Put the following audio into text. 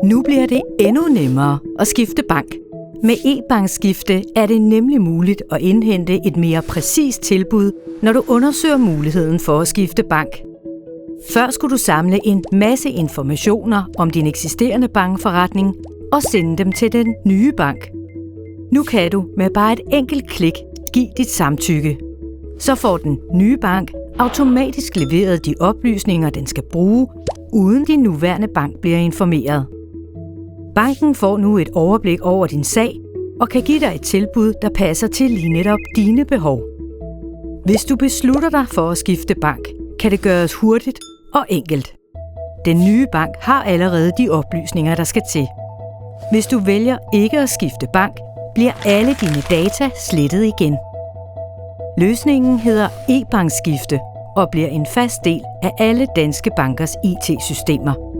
Nu bliver det endnu nemmere at skifte bank. Med e-bankskifte er det nemlig muligt at indhente et mere præcist tilbud, når du undersøger muligheden for at skifte bank. Før skulle du samle en masse informationer om din eksisterende bankforretning og sende dem til den nye bank. Nu kan du med bare et enkelt klik give dit samtykke. Så får den nye bank automatisk leveret de oplysninger, den skal bruge, uden din nuværende bank bliver informeret. Banken får nu et overblik over din sag og kan give dig et tilbud, der passer til lige netop dine behov. Hvis du beslutter dig for at skifte bank, kan det gøres hurtigt og enkelt. Den nye bank har allerede de oplysninger, der skal til. Hvis du vælger ikke at skifte bank, bliver alle dine data slettet igen. Løsningen hedder e-bankskifte og bliver en fast del af alle danske bankers IT-systemer.